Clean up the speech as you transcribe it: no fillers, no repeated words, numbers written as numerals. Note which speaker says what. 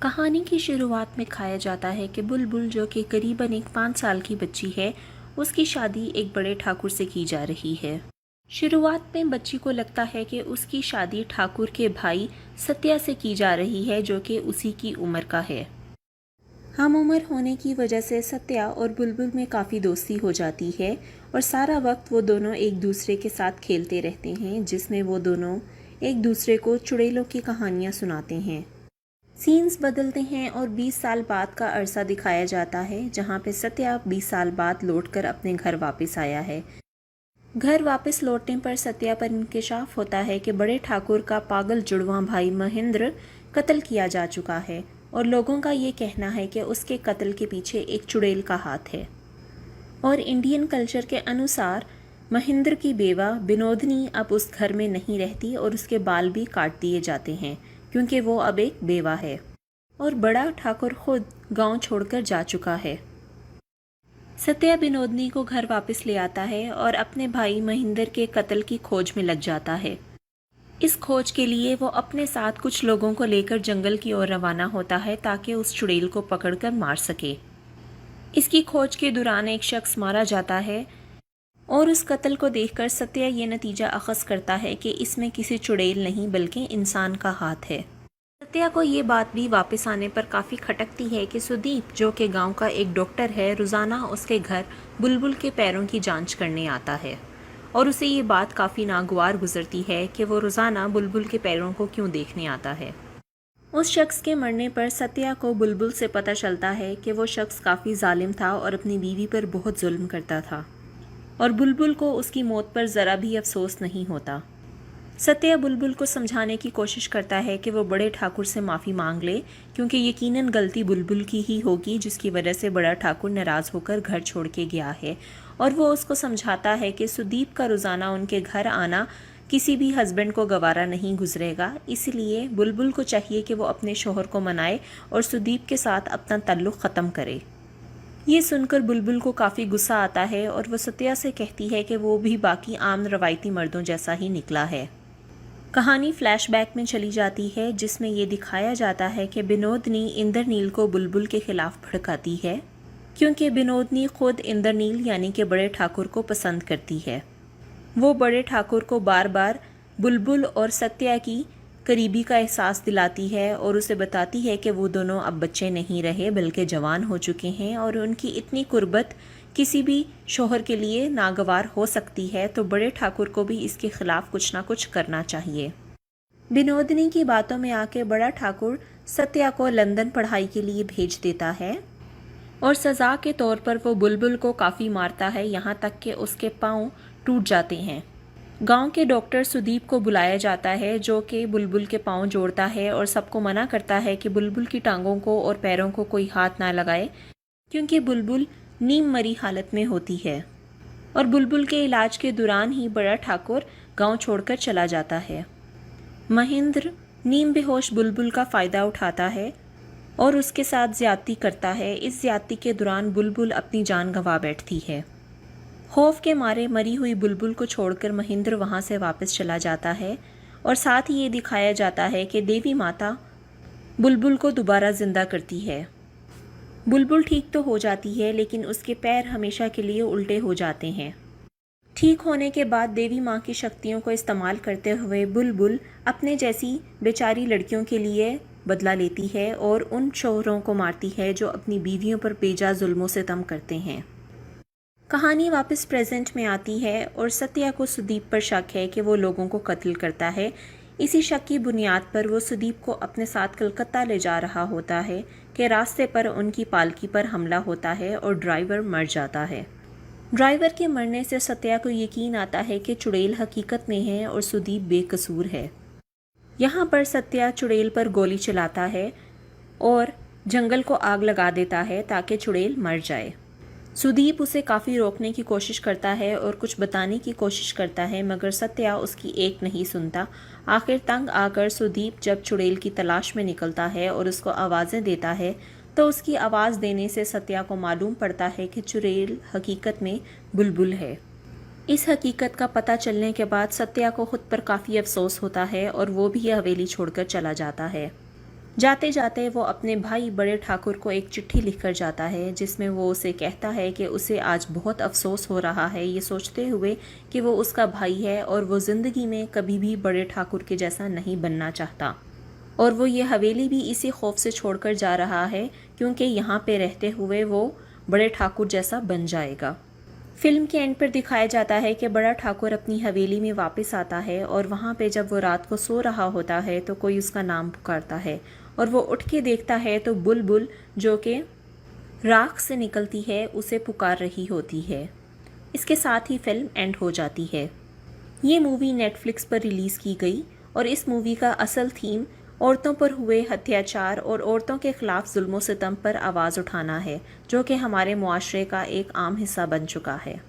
Speaker 1: कहानी की शुरुआत में खाया जाता है कि बुलबुल, जो कि करीबन एक 5 साल की बच्ची है, उसकी शादी एक बड़े ठाकुर से की जा रही है। शुरुआत में बच्ची को लगता है कि उसकी शादी ठाकुर के भाई सत्या से की जा रही है, जो कि उसी की उम्र का है। हम उम्र होने की वजह से सत्या और बुलबुल में काफ़ी दोस्ती हो जाती है और सारा वक्त वो दोनों एक दूसरे के साथ खेलते रहते हैं, जिसमें वो दोनों एक दूसरे को चुड़ैलों की कहानियाँ सुनाते हैं। सीन्स बदलते हैं और 20 साल बाद का अरसा दिखाया जाता है, जहाँ पे सत्या 20 साल बाद लौटकर अपने घर वापस आया है। घर वापस लौटने पर सत्या पर इंकशाफ होता है कि बड़े ठाकुर का पागल जुड़वां भाई महेंद्र कत्ल किया जा चुका है और लोगों का ये कहना है कि उसके कत्ल के पीछे एक चुड़ैल का हाथ है। और इंडियन कल्चर के अनुसार महेंद्र की बेवा विनोदनी अब उस घर में नहीं रहती और उसके बाल भी काट दिए जाते हैं, क्योंकि वो अब एक बेवा है। और बड़ा ठाकुर खुद गांव छोड़कर जा चुका है। सत्या विनोदनी को घर वापस ले आता है और अपने भाई महेंद्र के कत्ल की खोज में लग जाता है। इस खोज के लिए वो अपने साथ कुछ लोगों को लेकर जंगल की ओर रवाना होता है, ताकि उस चुड़ैल को पकड़कर मार सके। इसकी खोज के दौरान एक शख्स मारा जाता है और उस कत्ल को देखकर सत्या ये नतीजा अखज़ करता है कि इसमें किसी चुड़ैल नहीं बल्कि इंसान का हाथ है। सत्या को ये बात भी वापस आने पर काफ़ी खटकती है कि सुदीप, जो कि गांव का एक डॉक्टर है, रोज़ाना उसके घर बुलबुल के पैरों की जांच करने आता है और उसे ये बात काफ़ी नागवार गुजरती है कि वो रोज़ाना बुलबुल के पैरों को क्यों देखने आता है। उस शख्स के मरने पर सत्या को बुलबुल से पता चलता है कि वो शख्स काफ़ी जालिम था और अपनी बीवी पर बहुत जुल्म करता था और बुलबुल को उसकी मौत पर ज़रा भी अफसोस नहीं होता। सत्या बुलबुल को समझाने की कोशिश करता है कि वो बड़े ठाकुर से माफ़ी मांग ले, क्योंकि यकीनन गलती बुलबुल की ही होगी, जिसकी वजह से बड़ा ठाकुर नाराज़ होकर घर छोड़ के गया है। और वो उसको समझाता है कि सुदीप का रोज़ाना उनके घर आना किसी भी हस्बैंड को गवारा नहीं गुजरेगा, इसलिए बुलबुल को चाहिए कि वो अपने शोहर को मनाए और सुदीप के साथ अपना ताल्लुक़ ख़त्म करे। ये सुनकर बुलबुल को काफ़ी गुस्सा आता है और वो सत्या से कहती है कि वो भी बाकी आम रवायती मर्दों जैसा ही निकला है। कहानी फ्लैशबैक में चली जाती है, जिसमें ये दिखाया जाता है कि विनोदनी इंद्रनील को बुलबुल के खिलाफ भड़काती है, क्योंकि विनोदनी खुद इंद्रनील यानी कि बड़े ठाकुर को पसंद करती है। वो बड़े ठाकुर को बार बार बुलबुल और सत्या की करीबी का एहसास दिलाती है और उसे बताती है कि वो दोनों अब बच्चे नहीं रहे बल्कि जवान हो चुके हैं और उनकी इतनी कुर्बत किसी भी शोहर के लिए नागवार हो सकती है, तो बड़े ठाकुर को भी इसके खिलाफ कुछ ना कुछ करना चाहिए। विनोदनी की बातों में आके बड़ा ठाकुर सत्या को लंदन पढ़ाई के लिए भेज देता है और सज़ा के तौर पर वो बुलबुल को काफ़ी मारता है, यहाँ तक कि उसके पाँव टूट जाते हैं। गांव के डॉक्टर सुदीप को बुलाया जाता है, जो कि बुलबुल के पाँव जोड़ता है और सबको मना करता है कि बुलबुल की टांगों को और पैरों को कोई हाथ ना लगाए, क्योंकि बुलबुल नीम मरी हालत में होती है। और बुलबुल के इलाज के दौरान ही बड़ा ठाकुर गांव छोड़कर चला जाता है। महेंद्र नीम बेहोश बुलबुल का फ़ायदा उठाता है और उसके साथ ज़्यादती करता है। इस ज़्यादती के दौरान बुलबुल अपनी जान गंवा बैठती है। खौफ के मारे मरी हुई बुलबुल को छोड़कर महेंद्र वहां से वापस चला जाता है और साथ ही ये दिखाया जाता है कि देवी माता बुलबुल को दोबारा जिंदा करती है। बुलबुल ठीक तो हो जाती है, लेकिन उसके पैर हमेशा के लिए उल्टे हो जाते हैं। ठीक होने के बाद देवी माँ की शक्तियों को इस्तेमाल करते हुए बुलबुल अपने जैसी बेचारी लड़कियों के लिए बदला लेती है और उन शोहरों को मारती है जो अपनी बीवियों पर बेजा जुल्मों से तम करते हैं। कहानी वापस प्रेजेंट में आती है और सत्या को सुदीप पर शक है कि वो लोगों को कत्ल करता है। इसी शक की बुनियाद पर वो सुदीप को अपने साथ कलकत्ता ले जा रहा होता है कि रास्ते पर उनकी पालकी पर हमला होता है और ड्राइवर मर जाता है। ड्राइवर के मरने से सत्या को यकीन आता है कि चुड़ैल हकीकत में है और सुदीप बेकसूर है। यहाँ पर सत्या चुड़ैल पर गोली चलाता है और जंगल को आग लगा देता है ताकि चुड़ैल मर जाए। सुदीप उसे काफ़ी रोकने की कोशिश करता है और कुछ बताने की कोशिश करता है, मगर सत्या उसकी एक नहीं सुनता। आखिर तंग आकर सुदीप जब चुड़ैल की तलाश में निकलता है और उसको आवाज़ें देता है, तो उसकी आवाज़ देने से सत्या को मालूम पड़ता है कि चुड़ैल हकीकत में बुलबुल है। इस हकीकत का पता चलने के बाद सत्या को खुद पर काफ़ी अफसोस होता है और वो भी हवेली छोड़कर चला जाता है। जाते जाते वो अपने भाई बड़े ठाकुर को एक चिट्ठी लिखकर जाता है, जिसमें वो उसे कहता है कि उसे आज बहुत अफसोस हो रहा है, ये सोचते हुए कि वो उसका भाई है और वो ज़िंदगी में कभी भी बड़े ठाकुर के जैसा नहीं बनना चाहता। और वो ये हवेली भी इसी खौफ से छोड़कर जा रहा है क्योंकि यहाँ पे रहते हुए वो बड़े ठाकुर जैसा बन जाएगा। फिल्म के एंड पर दिखाया जाता है कि बड़ा ठाकुर अपनी हवेली में वापस आता है और वहाँ पे जब वो रात को सो रहा होता है तो कोई उसका नाम पुकारता है और वो उठ के देखता है तो बुलबुल, जो कि राख से निकलती है, उसे पुकार रही होती है। इसके साथ ही फिल्म एंड हो जाती है। ये मूवी नेटफ्लिक्स पर रिलीज़ की गई और इस मूवी का असल थीम औरतों पर हुए अत्याचार और औरतों के ख़िलाफ़ जुल्म सितम पर आवाज़ उठाना है, जो कि हमारे मुआशरे का एक आम हिस्सा बन चुका है।